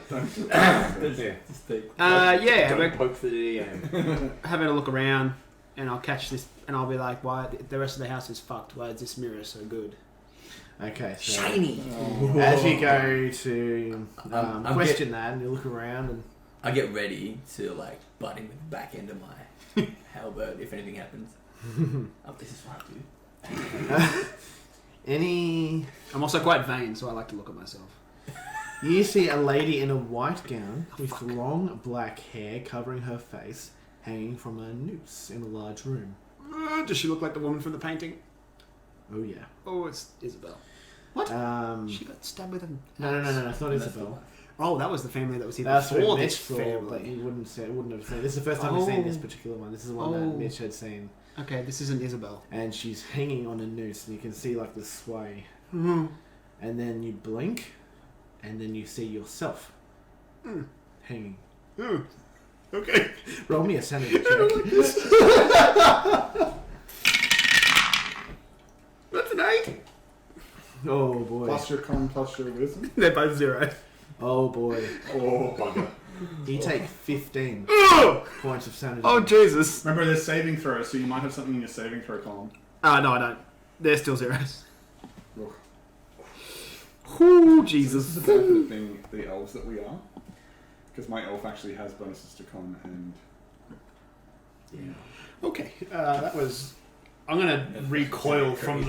Don't poke for the DM. Having a look around, and I'll catch this, and I'll be like, "Why the rest of the house is fucked? Why is this mirror so good?" Okay, so shiny. As you go to question that, and you look around, and I get ready to like butt in with the back end of my halberd if anything happens. This is what I do. I'm also quite vain, so I like to look at myself. You see a lady in a white gown with long black hair covering her face, hanging from a noose in a large room. Does she look like the woman from the painting? Oh yeah. Oh, it's Isabel. What? She got stabbed with a... No, it's not Isabel. Oh, that was the family that was here That's before Mitch this family. You wouldn't have seen. This is the first time you've seen this particular one. This is the one that Mitch had seen. Okay, this isn't Isabel. And she's hanging on a noose, and you can see like the sway. Mm-hmm. And then you blink, and then you see yourself hanging. Okay. Roll me a sanity check. Like this. That's an 8. Oh boy. Plus your con, plus your wisdom. They're both 0. Oh boy. Oh bugger. You take 15 points of sanity. Oh Jesus. Remember, there's saving throws, so you might have something in your saving throw column. No, I don't. They're still 0s. Look. Ooh, Jesus. This is the benefit of being the elves that we are. Because my elf actually has bonuses to con and... Yeah. Okay, that was... I'm going to recoil from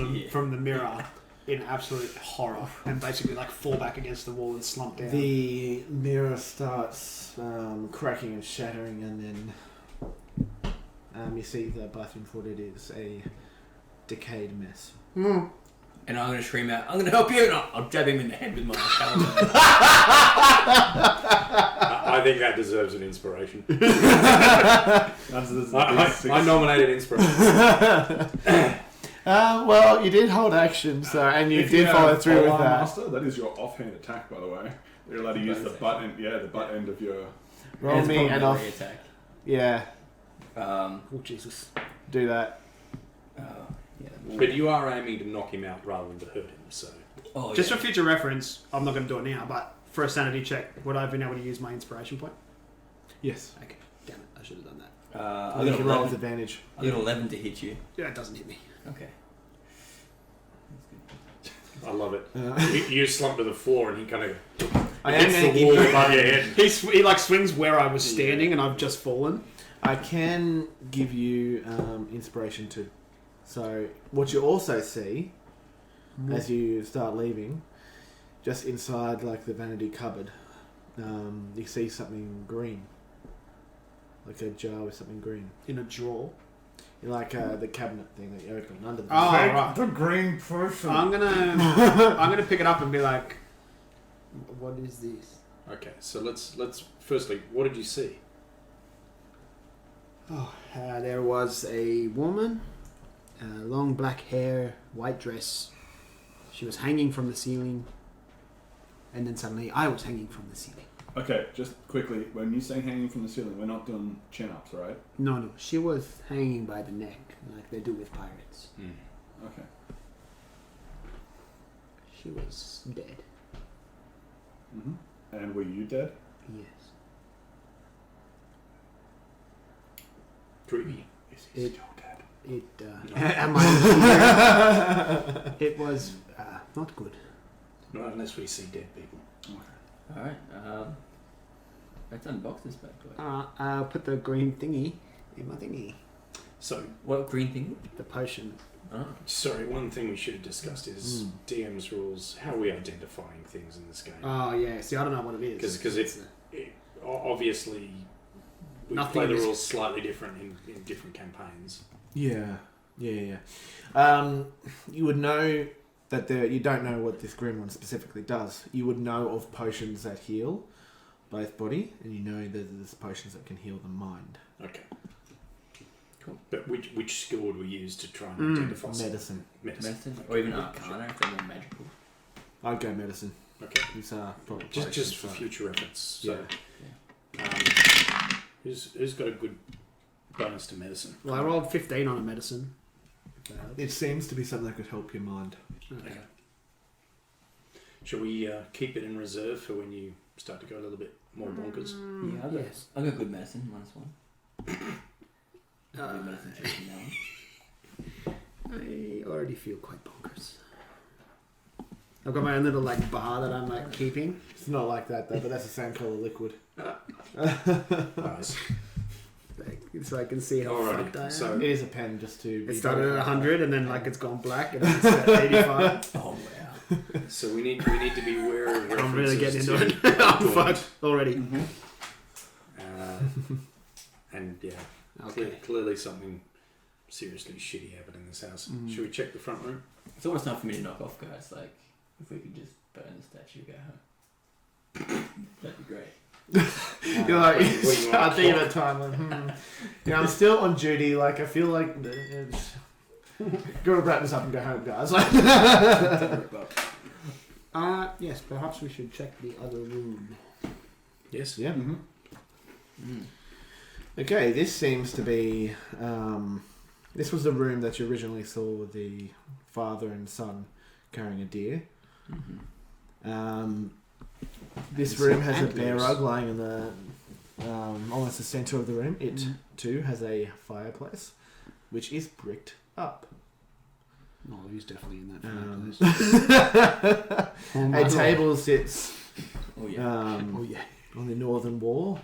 the mirror in absolute horror and basically like fall back against the wall and slump down. The mirror starts cracking and shattering, and then you see the bathroom for it is a decayed mess. Mm. And I'm going to scream out, I'm going to help you, and I'll jab him in the head with my halberd. I think that deserves an inspiration. I nominated inspiration. Well, you did hold action, and you did follow through with that. Master, that is your offhand attack, by the way. You're allowed to use the butt end, the butt end of your... Roll me an off attack. Yeah. Oh Jesus! Do that. But you are aiming to knock him out rather than to hurt him, so... Just for future reference, I'm not going to do it now, but for a sanity check, would I have been able to use my inspiration point? Yes. Okay, damn it, I should have done that. I got roll with advantage. I got 11 to hit you. Yeah, it doesn't hit me. Okay. I love it. You slump to the floor and he kind of hits the wall above your head. He like swings where I was standing and I've just fallen. I can give you inspiration too. So what you also see as you start leaving, just inside like the vanity cupboard, you see something green, like a jar with something green in a drawer. Like the cabinet thing that you open under the. Oh, right. The green person. I'm gonna pick it up and be like, "What is this?" Okay, so let's firstly, what did you see? Oh, there was a woman, long black hair, white dress. She was hanging from the ceiling, and then suddenly I was hanging from the ceiling. Okay, just quickly, when you say hanging from the ceiling, we're not doing chin-ups, right? No, she was hanging by the neck, like they do with pirates. Okay. She was dead. Mm-hmm. And were you dead? Yes. Bree, is he It- still dead? Am I? It was not good. Not unless we see dead people. Okay. Alright, let's unbox this bad boy. I'll put the green thingy in my thingy. So, What green thing? The potion. Oh. sorry, one thing we should have discussed is DM's rules, how are we identifying things in this game? Oh yeah. See, I don't know what it is. Because it obviously we Nothing play the is- rules slightly different in different campaigns. Yeah. You would know that you don't know what this green one specifically does. You would know of potions that heal both body, and you know that there's potions that can heal the mind. Okay. Cool. But which skill would we use to try and identify Medicine. Medicine? Or even Arcana if they're more magical. I'd go medicine. Okay. These are probably Just for future reference. So, Yeah. Who's got a good bonus to medicine? Well, I rolled 15 on a medicine. It seems to be something that could help your mind. Okay. Shall we keep it in reserve for when you start to go a little bit more bonkers. Yeah, I got good medicine, -1. Good medicine check from now on. I already feel quite bonkers. I've got my own little like bar that I'm like keeping. It's not like that though, but that's the same colour liquid. Nice. So I can see how Alrighty, fucked I am. so- It is a pen just to. It started at 100 and then like it's gone black and it's at 85. Oh wow. So we need to be aware of references I'm really getting into to it. I'm Dawn. fucked already. And yeah, Okay. clearly something seriously shitty happened in this house. Should we check the front room? It's almost time for me to knock off, guys. Like, if we could just burn the statue, go home. That'd be great. You're like, What do you I want? think at that time, like, yeah, I'm still on duty. Like, I feel like it's. Gotta wrap this up and go home, guys. Yes, perhaps we should check the other room. Yes. Yeah. Okay, this seems to be. This was the room that you originally saw the father and son carrying a deer. This room has a bear rug lying in the almost the center of the room. It too has a fireplace, which is bricked up. Oh, he's definitely in that fireplace. A table sits Oh yeah. on the northern wall,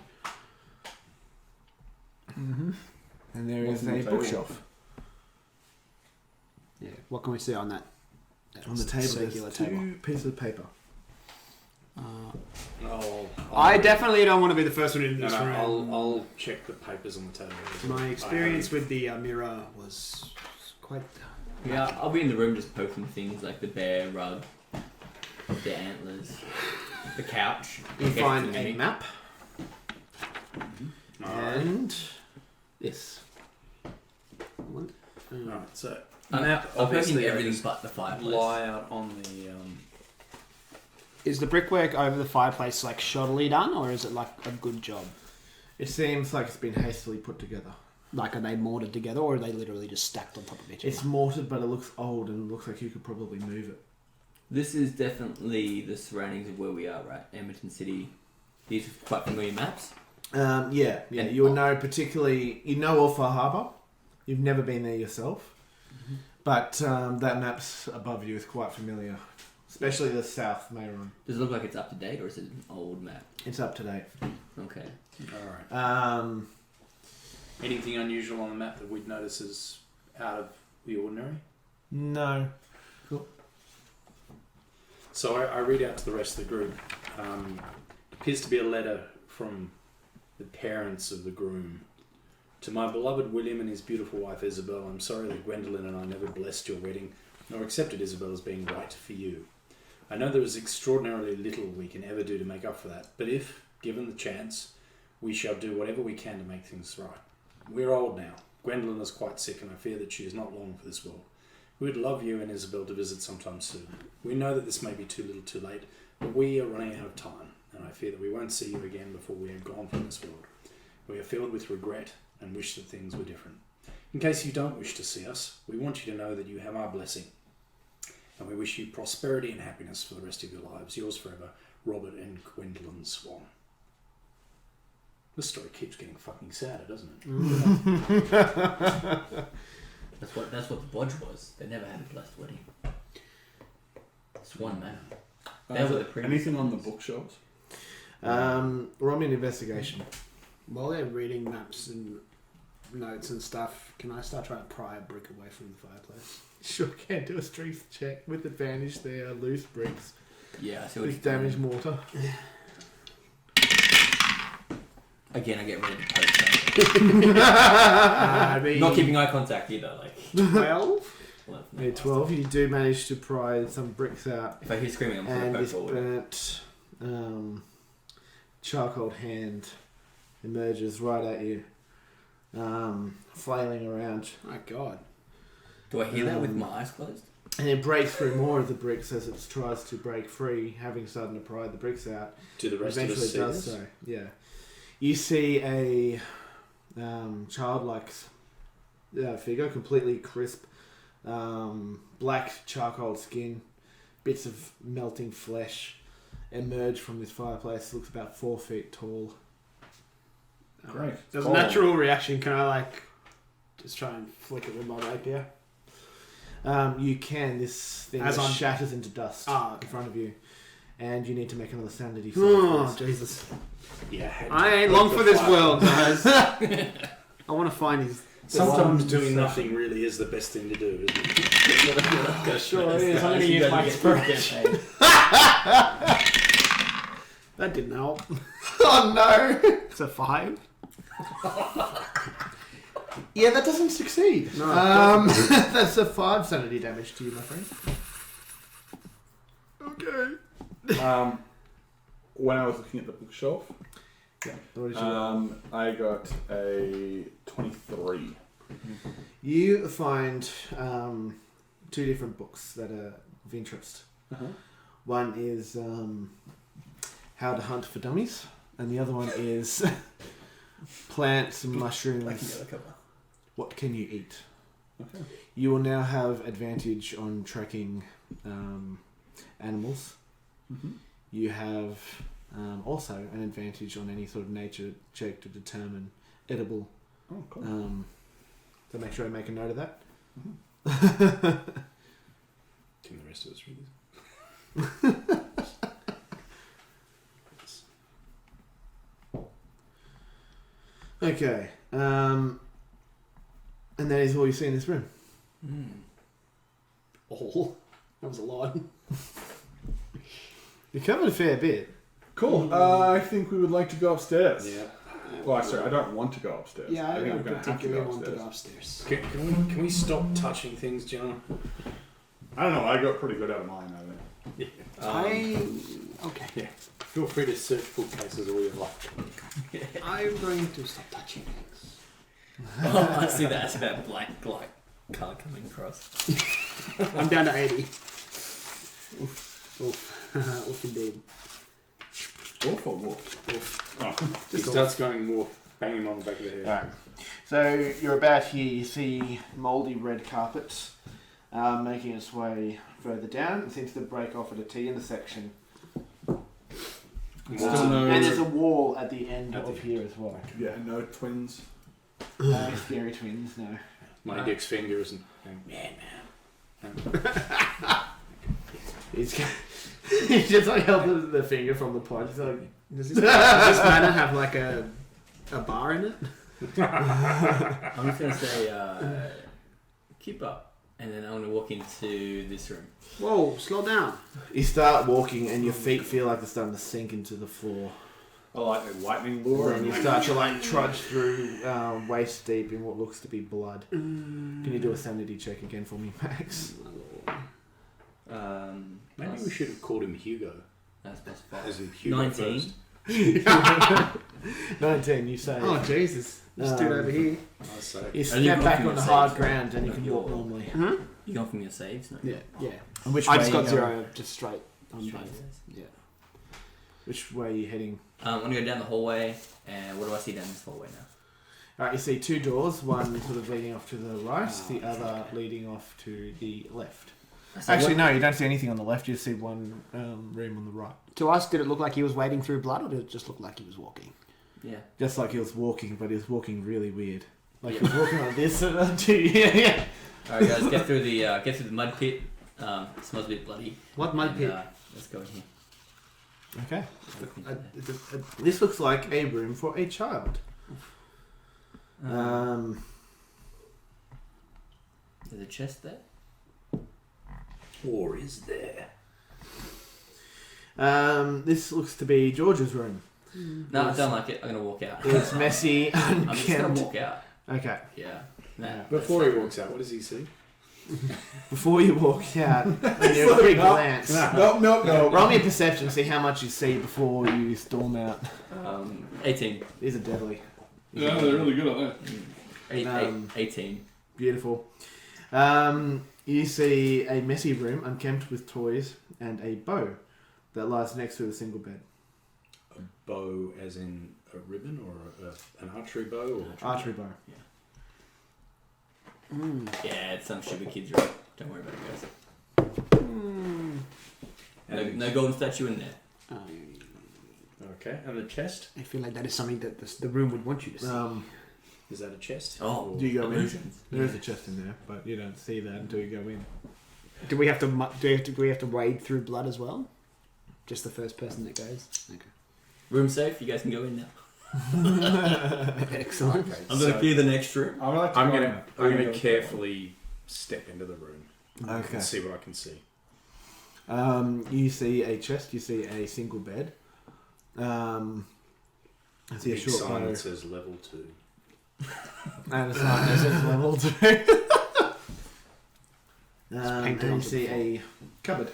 and there is What's on a the table? bookshelf. Yeah. What can we see on that? On the table, circular there's table. 2 pieces of paper. I definitely don't want to be the first one in No, this room. I'll check the papers on the table. My experience with the mirror was quite. Yeah, I'll be in the room just poking things like the bear rug, the antlers, the couch. You Okay, find it's a mimic. map Alright. and this. Alright, so I'm map poking obviously everything but the fireplace. lie out on the Is the brickwork over the fireplace like shoddily done, or is it like a good job? It seems like it's been hastily put together. Like, are they mortared together, or are they literally just stacked on top of each other? It's mortared, but it looks old and it looks like you could probably move it. This is definitely the surroundings of where we are, right? Edmonton City. These are quite familiar maps. Yeah. And- You'll know particularly. You know Orfar Harbour. You've never been there yourself, but that map's above you is quite familiar, especially the South Manor. Does it look like it's up to date, or is it an old map? It's up to date. Okay. Alright. Anything unusual on the map that we'd notice is out of the ordinary? No. So I read out to the rest of the group. Appears to be a letter from the parents of the groom. To my beloved William and his beautiful wife Isabel, I'm sorry that Gwendolyn and I never blessed your wedding, nor accepted Isabel as being right for you. I know there is extraordinarily little we can ever do to make up for that, but if, given the chance, we shall do whatever we can to make things right. We're old now. Gwendolyn is quite sick, and I fear that she is not long for this world. We would love you and Isabel to visit sometime soon. We know that this may be too little too late, but we are running out of time, and I fear that we won't see you again before we are gone from this world. We are filled with regret and wish that things were different. In case you don't wish to see us, we want you to know that you have our blessing, and we wish you prosperity and happiness for the rest of your lives. Yours forever, Robert and Gwendolyn Swann. This story keeps getting fucking sadder, doesn't it? That's what the bodge was. They never had a blessed wedding. Swann Manor. That was the previous anything on the ones. bookshelves? Roll me an investigation. While they're reading maps and notes and stuff, can I start trying to pry a brick away from the fireplace? Sure, can do a strength check with advantage. They are loose bricks Yeah, I see what with you've done. damaged mortar. Again, I get ready to poke. Not keeping eye contact either. Like 12? well, Yeah, 12. You do manage to pry some bricks out, If I hear screaming, I'm going and to this poke forward. burnt charcoal hand emerges right at you, flailing around, My God. Do I hear that with my eyes closed? and it breaks through more of the bricks as it tries to break free, having started to pry the bricks out. Do the rest Eventually, of us it does see this? so. Yeah, you see a childlike figure, completely crisp, black charcoal skin, bits of melting flesh, emerge from this fireplace. It looks about 4 feet tall. Great. As a Oh. natural reaction, can I like just try and flick it with my rapier? You can. This thing As I'm- shatters into dust Ah, in front of you. And you need to make another sanity save. Oh, please. Jesus. Yeah. I ain't long for this world, guys. I want to find his... Sometimes doing nothing really is the best thing to do, isn't it? Sure is. I'm going to use my inspiration. That didn't help. Oh no! It's a 5. Yeah, that doesn't succeed. No, That's a 5 sanity damage to you, my friend. Okay. When I was looking at the bookshelf, Yeah. What did you roll? I got a 23. You find 2 different books that are of interest. Uh-huh. One is How to Hunt for Dummies, and the other one is Plants and Like Mushrooms. the other cover. What can you eat? Okay. You will now have advantage on tracking animals. Mm-hmm. You have also an advantage on any sort of nature check to determine edible. Oh, cool. So make sure I make a note of that. Can the rest of us read this? Okay. And that is all you see in this room. All? That was a lot. You covered a fair bit. Cool. I think we would like to go upstairs. Yeah. Well, sorry, I don't want to go upstairs. Yeah, I think don't we're going to have to particularly go want to upstairs. go upstairs. Can we stop touching things, John? I don't know. I got pretty good out of mine, I think. Okay. Yeah. Feel free to search bookcases all you like. I'm going to stop touching things. Oh, I see that. That's about black colour coming across. I'm down to 80. Oof. Oof indeed. Wolf or wolf? Oh. He starts going more, bang him on the back of the head. Alright. So you're about here, you see mouldy red carpets making its way further down. It seems to break off at a T intersection. Still no- And there's a wall at the end of here as well. Yeah, no twins. No scary twins, no. My Dick's finger isn't. Man. He's just like held the finger from the pod. He's like, Does this manor have like a bar in it? I'm just going to say, keep up. And then I'm going to walk into this room. Whoa, slow down. you start walking and your feet feel like they're starting to sink into the floor. I like a lightning lure. And you start to like trudge through waist deep in what looks to be blood. Can you do a sanity check again for me, Max? Maybe we should have called him Hugo. That's plus 5. As in Hugo 19. first. 19, you say. Oh, Jesus. This dude over here. I say. You Are you step going back from on the your hard saves? ground and you No, can you're- walk normally. Huh? You going from your saves? No. Yeah, yeah. And which I way just are got you 0, going? just straight on Straight both. saves. Yeah. Which way are you heading? I'm going to go down the hallway. And what do I see down this hallway now? Alright, you see 2 doors, one sort of leading off to the right, the other leading off to the left. So Actually, what- no, you don't see anything on the left, you see one room on the right. To us, did it look like he was wading through blood, or did it just look like he was walking? Yeah. Just like he was walking, but he was walking really weird. Like he was walking like this and yeah. Alright, guys, get through the mud pit. Smells a bit bloody. What mud And, pit? let's go in here. Okay. Look into there. This looks like a room for a child. There's a chest there. Or is there? This looks to be George's room. No, I don't like it. I'm going to walk out. It's messy, I'm just going unkempt. to walk out. Okay. Yeah. Nah, Before he walks out, what does he see? Before you walk out, and you quick glance. No. Roll me a perception, see how much you see before you storm out. 18. These are deadly. Yeah, they're really good at that. 18. Beautiful. You see a messy room, unkempt with toys, and a bow that lies next to the single bed. A bow, as in a ribbon, or an archery bow, or Archery bow. Yeah, it's some stupid kid's room. Don't worry about it, guys. No golden statue in there. Okay, and the chest? I feel like that is something that the room would want you to see. Is that a chest? Oh, Do you go in? illusions. There is a chest in there, but you don't see that until you go in. Do we have to wade through blood as well? Just the first person that goes. Okay. Room safe. You guys can go in now. Excellent. Okay, I'm gonna clear the next room. I'm gonna carefully step into the room Okay. and see what I can see. You see a chest. You see a single bed. I see a Big short sign bow. that says level 2. And a sign that says level 2. painted And you onto see the a cupboard.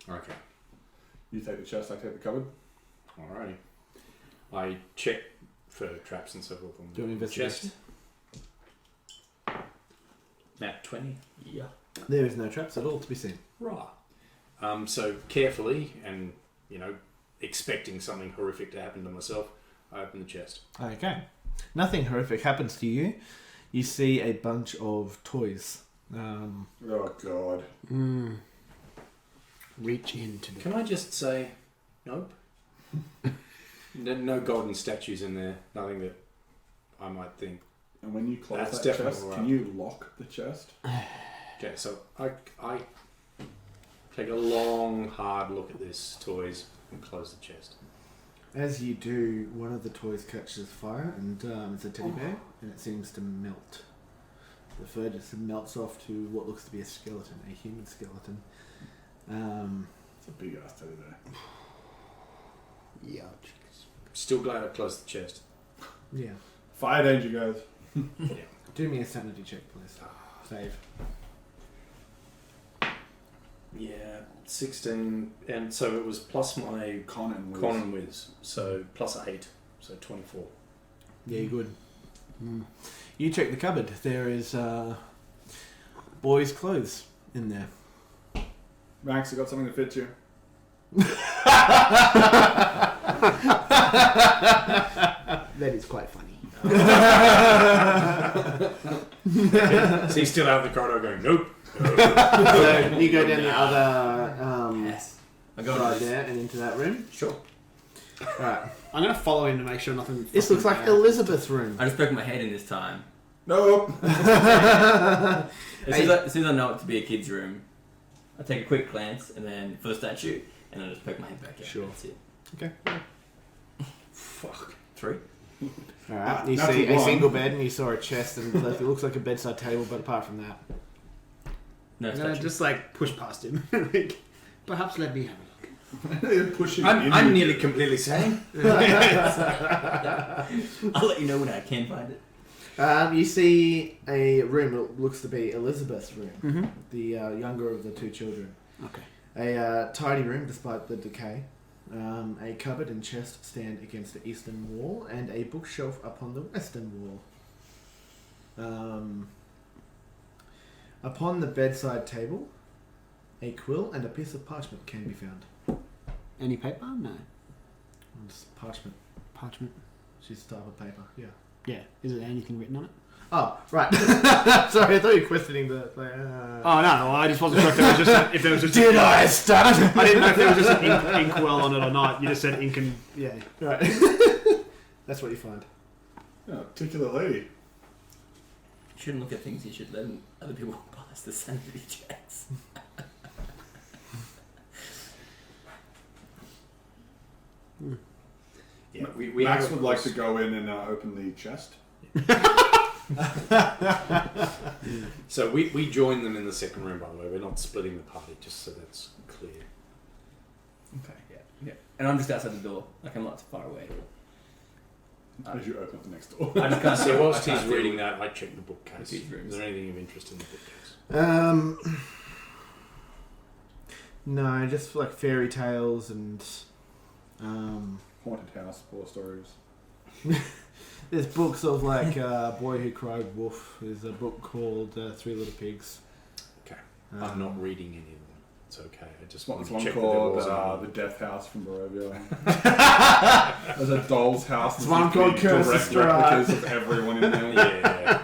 Okay, You take the chest, I take the cupboard. alrighty. I check for traps and so forth on Do you want the investigation? chest. Nat 20. Yeah. There is no traps at all to be seen. Right. So carefully and, expecting something horrific to happen to myself, I open the chest. Okay. Nothing horrific happens to you. You see a bunch of toys. Oh god. Reach into the... Can I just say, nope? No golden statues in there. Nothing that I might think. And when you close That's that definitely chest, right. can you lock the chest? Okay, so I take a long, hard look at this toys and close the chest. As you do, one of the toys catches fire, and it's a teddy bear, and it seems to melt. The fur just melts off to what looks to be a skeleton, a human skeleton. It's a big ass teddy bear. Yeah. Still glad I closed the chest. Yeah. Fire danger, guys. Do me a sanity check, please. Save. Yeah, 16, and so it was plus my Con and con and whiz, so plus 8, so 24. Yeah, you're good. You check the cupboard. There is boys' clothes in there. Max, I got something to fit you. That is quite funny. So he's still out in the corridor going, nope. So you go down the other Yes. I go side into there and into that room. Sure. Right. I'm going to follow him to make sure nothing... This looks like Elizabeth's room. I just poke my head in this time. Nope. As soon as I know it to be a kid's room, I take a quick glance and then for the statue, and then I just poke my head back in. Sure. That's it. Okay. Fuck. 3. Alright, you Natural see a one. single bed and you saw a chest and it looks like a bedside table, but apart from that. No I'm going to statue. just, push past him. Perhaps let me have a look. Pushing I'm nearly completely sane. I'll let you know when I can find it. You see a room that looks to be Elizabeth's room, Mm-hmm. the younger of the two children. Okay. A tidy room despite the decay. A cupboard and chest stand against the eastern wall, and a bookshelf upon the western wall. Upon the bedside table, a quill and a piece of parchment can be found. Any paper? No. It's parchment. Parchment? She's the type of paper, yeah. Yeah. Is there anything written on it? Oh, right. Sorry, I thought you were questioning the... Oh, no. I just wasn't sure if there was just... Did I start? I didn't know if there was just an inkwell on it or not. You just said ink and... Yeah. Right. That's what you find. Yeah, particular lady. You shouldn't look at things, you should let other people pass the sanity checks. Yeah, we Max have, would like to go in and open the chest. So we join them in the second room, by the way. We're not splitting the party, just so that's clear. Okay, yeah. And I'm just outside the door, like I'm not too far away. As you open up the next door. I just can't see So what whilst he's reading that, I check the bookcase. These rooms. Is there anything of interest in the bookcase? No, just like fairy tales and Haunted house, horror stories. there's books of like Boy Who Cried Wolf. There's a book called Three Little Pigs. Okay. I'm not reading any of them. It's okay. I just want There's to one check called that there was The Death House from Barovia. There's a doll's house. There's with one called big Curse direct of Strahd. replicas of everyone in there.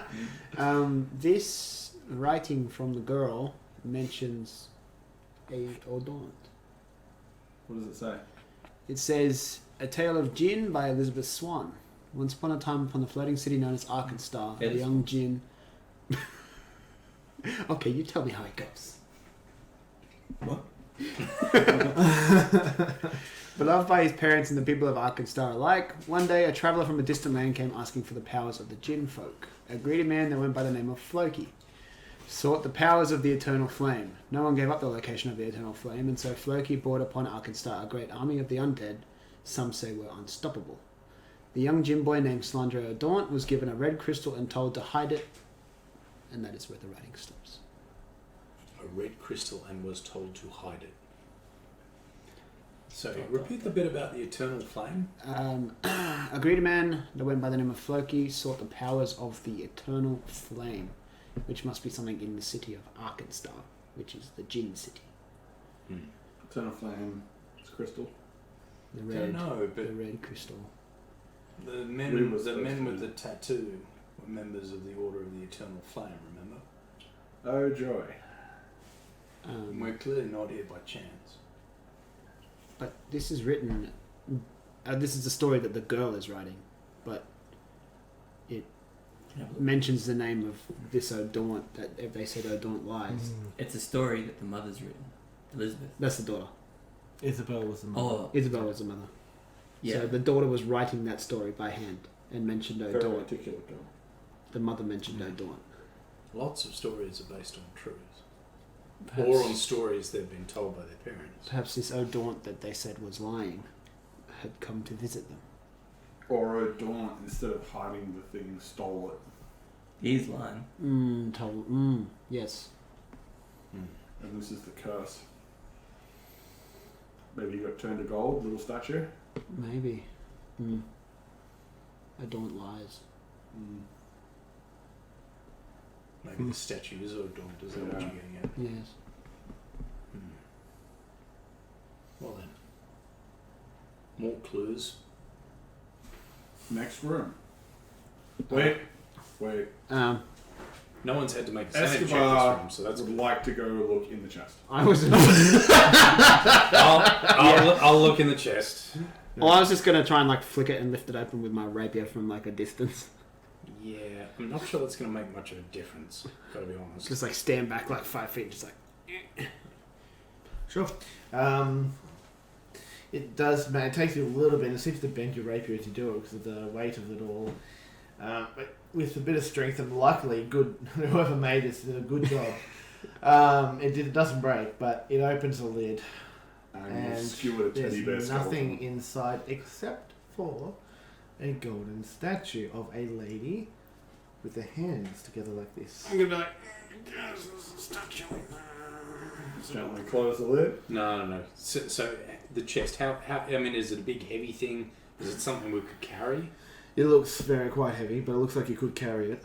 Yeah. This writing from the girl mentions a Odaunt. What does it say? It says, A Tale of Djinn by Elizabeth Swann. Once upon a time upon the floating city known as Arkanstar, a young djinn... Okay, you tell me how it goes. What? Beloved by his parents and the people of Arkanstar alike, one day a traveller from a distant land came asking for the powers of the Djinn folk. A greedy man that went by the name of Floki sought the powers of the eternal flame. No one gave up the location of the eternal flame, and so Floki brought upon Arkanstar a great army of the undead, some say were unstoppable. The young Djinn boy named Slandre O'Daunt was given a red crystal and told to hide it, and that is where the writing stops. A red crystal and was told to hide it. So, repeat the bit about the eternal flame. A greedy man that went by the name of Floki sought the powers of the eternal flame, which must be something in the city of Arkanstar, which is the Djinn city. Eternal flame. It's crystal. The I don't know, but the red crystal. the men with the tattoo were members of the Order of the Eternal Flame, remember? Oh joy. And we're clearly not here by chance. But this is written. This is the story that the girl is writing, but it mentions the name of this O'Daunt. That if they said O'Daunt lies, It's a story that the mother's written. Elizabeth. that's the daughter. Isabel was the mother. Oh, Isabel was the mother. yeah. So the daughter was writing that story by hand and mentioned Very O'Daunt. articulate girl. The mother mentioned O'Daunt. Lots of stories are based on truths. Perhaps- Or on stories they've been told by their parents. Perhaps this O'Daunt that they said was lying had come to visit them. Or O'Daunt, instead of hiding the thing, stole it. He's lying. Yes. And this is the curse. Maybe he got turned to gold, little statue. Maybe. O'Daunt lies. Maybe the statue is O'Daunt, is that what you're getting at? Yes. Well then. More clues. Next room. Wait. No one's had to make a sanity check this Escobar room, so that's would good. like to go look in the chest. I was. I'll look in the chest. Well, I was just gonna try and like flick it and lift it open with my rapier from like a distance. Yeah, I'm not sure that's going to make much of a difference, gotta be honest. Just like stand back like 5 feet, just like. Sure. It does. It takes you a little bit. It seems to bend your rapier as you do it because of the weight of it all. But with a bit of strength and luckily, whoever made this did a good job. It doesn't break, but it opens the lid. And you skewered a teddy bear There's skull. nothing inside except for a golden statue of a lady with the hands together like this. I'm gonna be like, there's a statue in there. Gently close the lid. No. So the chest, how? I mean, is it a big heavy thing? Is it something we could carry? It looks quite heavy, but it looks like you could carry it.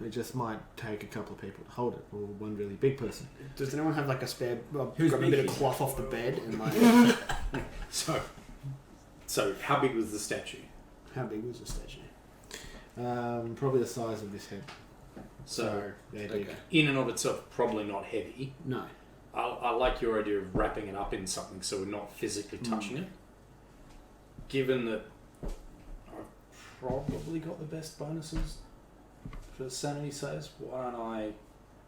It just might take a couple of people to hold it, or one really big person. Does anyone have like a spare? Who's grab a big bit of here? cloth off the bed and like. So how big was the statue? How big was the statue? Probably the size of this head. So they're big. okay. In and of itself, probably not heavy. No. I like your idea of wrapping it up in something so we're not physically touching it. Given that I've probably got the best bonuses for sanity saves, why don't I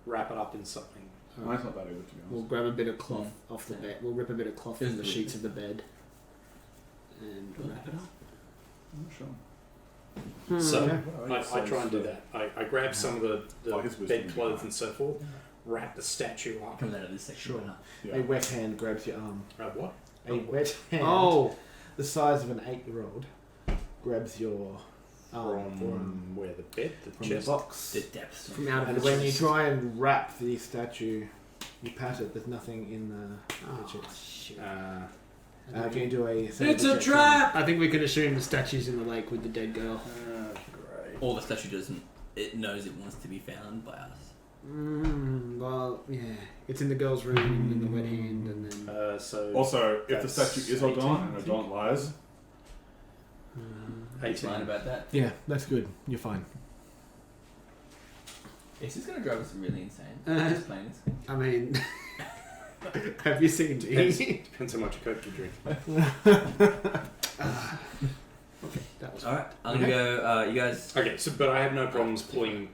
wrap it up in something? Mine's not that either, to be We'll honest. grab a bit of cloth off the bed. We'll rip a bit of cloth from the Good. sheets of the bed and wrap it up. I'm not sure. So Okay. I try and do that. I grab some of the Like his wisdom bed clothes and so forth, wrap the statue up. Comes out of this section. Sure. Right now. Yeah. A wet hand grabs your arm. What? A wet hand, Oh, the size of an 8-year-old, grabs your arm From where the bed, the from chest. the box. The depths. from out of And the when you chest. try and wrap the statue, you pat it. There's nothing in the Oh, chest. shit. Can you do a? It's a trap. I think we can assume the statue's in the lake with the dead girl. Great. All the statue doesn't. It knows it wants to be found by us. Well, yeah. It's in the girl's room in the wet hand, and then. So Also, if the That's statue is 18, O'Daunt and O'Daunt lies, He's 18. lying about that. Yeah, that's good. You're fine. Is this going to drive us really insane? Uh, Just playing this game. I mean, Have you seen Depends, me? depends how much Coke you drink. Okay, that was Alright, I'm gonna go, you guys Okay, so but I have no problems pulling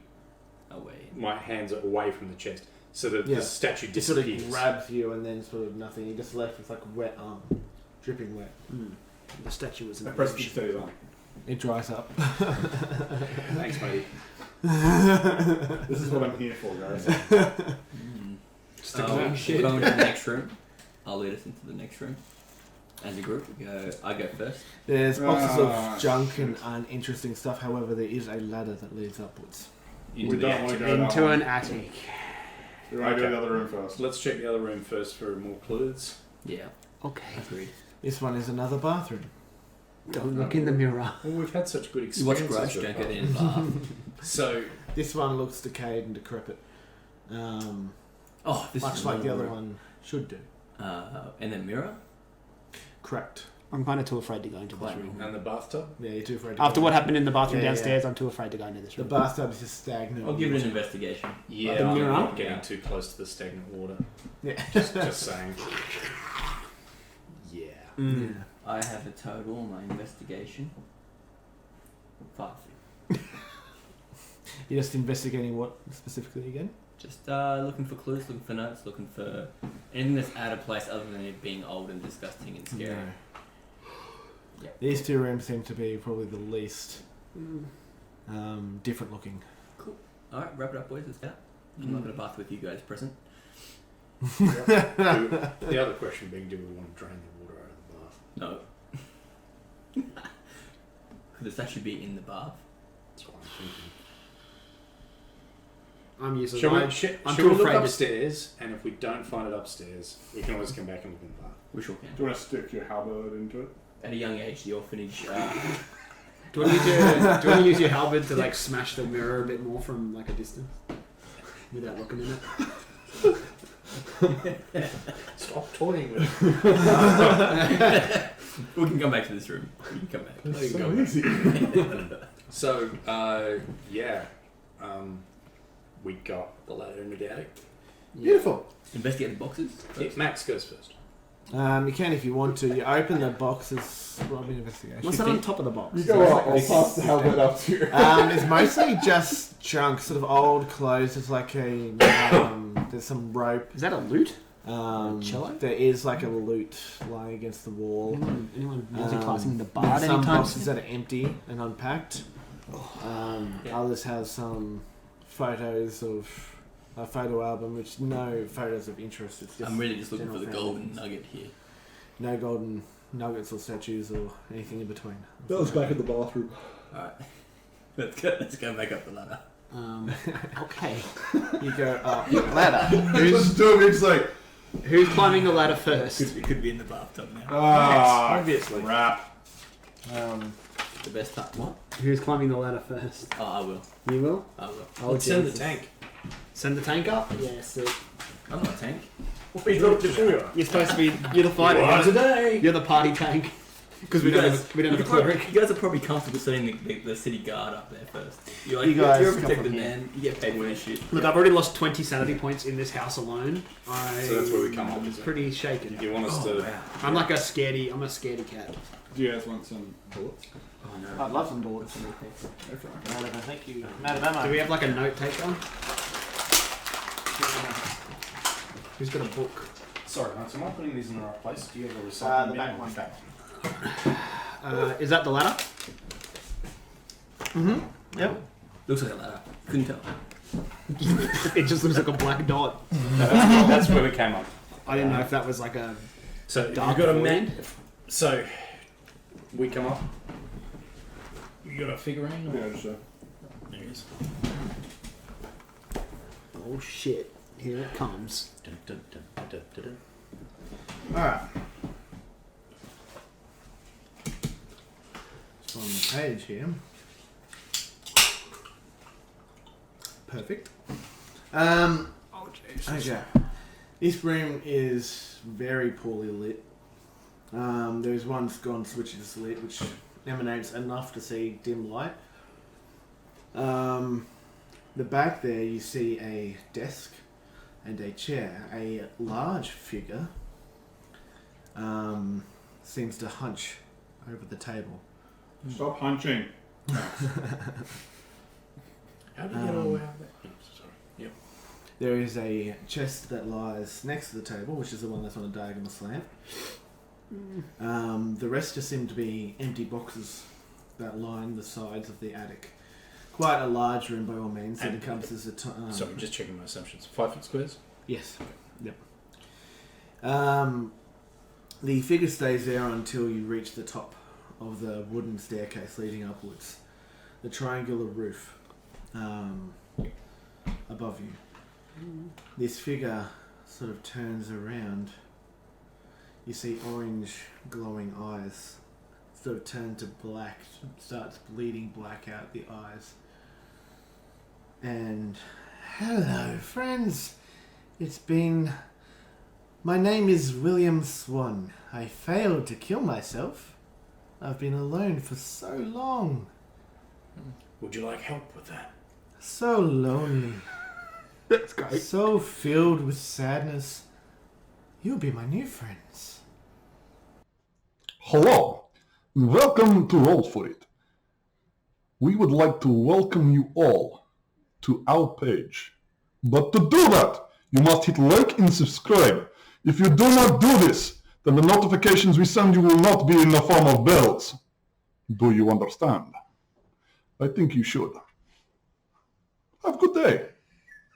away. my hands away from the chest so that Yeah. the statue It sort of disappears. grabs you and then sort of nothing. You're just left with like a wet arm, dripping wet. The statue was I an press illusion. steady on. It dries up. Thanks, matey. This is what I'm here for, guys. Just a clean shit. We're going to the next room. I'll lead us into the next room. As a group, I go first. There's boxes Ah, of junk and uninteresting stuff. However, there is a ladder that leads upwards. We Into the don't want to attic. go Into that an one. attic. We want to go Okay. to the other room first. Let's check the other room first for more clues. Yeah, Okay. agreed. This one is another bathroom. Don't look in the mirror. Well, we've had such good You watch experiences. Grudge, with don't go that. in the bar. So, This one looks decayed and decrepit. Oh, this Much is like the another other one should do. And then mirror. Correct. I'm kind of too afraid to go into this Quite room. and the bathtub. Yeah, you're too afraid to After go. what happened in the bathroom Yeah, downstairs, I'm too afraid to go into this The room. bathtub is just stagnant. I'll give it an investigation. Yeah, The I'm mirror? not getting too close to the stagnant water. Yeah. Just saying. Yeah. Yeah. I have a total on my investigation 5. You're just investigating what specifically again? Just looking for clues, looking for notes, looking for anything that's out of place other than it being old and disgusting and scary. No. Yeah. These two rooms seem to be probably the least different looking. Alright, wrap it up, boys. Let's go. I'm not going to bath with you guys present. The other question being, do we want to drain the water out of the bath? No. Could this actually be in the bath? That's what I'm thinking. I'm useless. Shall we, I'm shall too we look afraid to- upstairs, and if we don't find it upstairs, we can always come back and look in the bath. We sure can. Do you want to stick your halberd into it? At a young age, the orphanage. Do you want to use your halberd to like smash the mirror a bit more from like a distance without looking in it? Stop toying with it. We can come back to this room. We can come back. It's go so back. easy. So, yeah. We got the ladder into the attic. Beautiful. Investigate the boxes. Yeah, Max goes first. You can if you want to. You open the boxes. Roll me an investigation. What's that on top of the box? You go up, I'll pass the halberd up to you. It's mostly just junk, sort of old clothes. There's like a there's some rope. Is that a loot? Cello? There is like a lute lying against the wall. Anyone multi-classing the bard Some anytime boxes soon? that are empty and unpacked. Others have some photos of a photo album, which no photos of interest. It's just I'm really just looking for general the family golden things. nugget here. No golden nuggets or statues or anything in between. That was back in the bathroom. Alright. Let's go back up the ladder. Okay. You go up the ladder. Just do it, it's like, Who's climbing the ladder first? It could be in the bathtub now. Obviously. Crap. The best time. What? Who's climbing the ladder first? Oh, I will. You will? I will. Oh, Let's send the Jesus. tank. Send the tank up? Yes. I'm not a tank. What are you talking about? You're supposed to be. You're the fighter. today. You're the party tank. Because we don't have a cleric. You guys are probably comfortable setting the city guard up there first. You're like, You guys you're a come protected from here. man. You get paid for this shit. Look, I've already lost 20 sanity points in this house alone. So that's where we come up, is it? Pretty shaken. You want us Oh, to... wow. I'm like a scaredy. I'm a scaredy cat. Do you guys want some bullets? Oh, no. I'd love some bullets. Go for it. Thank you. Madam Do we have like a note taker? Who's got a book? Sorry, Hans, am I putting these in the right place? Do you have a The recycling back bin? one back. Is that the ladder? Yep. Looks like a ladder. Couldn't tell. It just looks like a black dot. That's where we came up. I didn't know if that was like a So you've dark got a void. map. So we come up. You got a figurine? Or? Yeah, just There it is. Oh shit! Here it comes. Dun, dun, dun, dun, dun, dun. Alright. It's on the page here. Perfect. Oh Jesus! Okay. This room is very poorly lit. There's one gone switch is lit, which emanates enough to see dim light. The back there, you see a desk and a chair. A large figure seems to hunch over the table. Stop hunching. How did you get all the way out there? Oh, sorry. Yep. There is a chest that lies next to the table, which is the one that's on a diagonal slant. The rest just seem to be empty boxes that line the sides of the attic. Quite a large room by all means. It And- encompasses a ton. Sorry, just checking my assumptions. 5 foot squares? Yes. Yep. The figure stays there until you reach the top of the wooden staircase leading upwards. The triangular roof above you. This figure sort of turns around. You see orange glowing eyes sort of turn to black, starts bleeding black out the eyes. And hello, friends. My name is William Swann. I failed to kill myself. I've been alone for so long. Would you like help with that? So lonely. That's great. So filled with sadness. You'll be my new friends. Hello, and welcome to Roll For It. We would like to welcome you all to our page. But to do that, you must hit like and subscribe. If you do not do this, then the notifications we send you will not be in the form of bells. Do you understand? I think you should. Have a good day.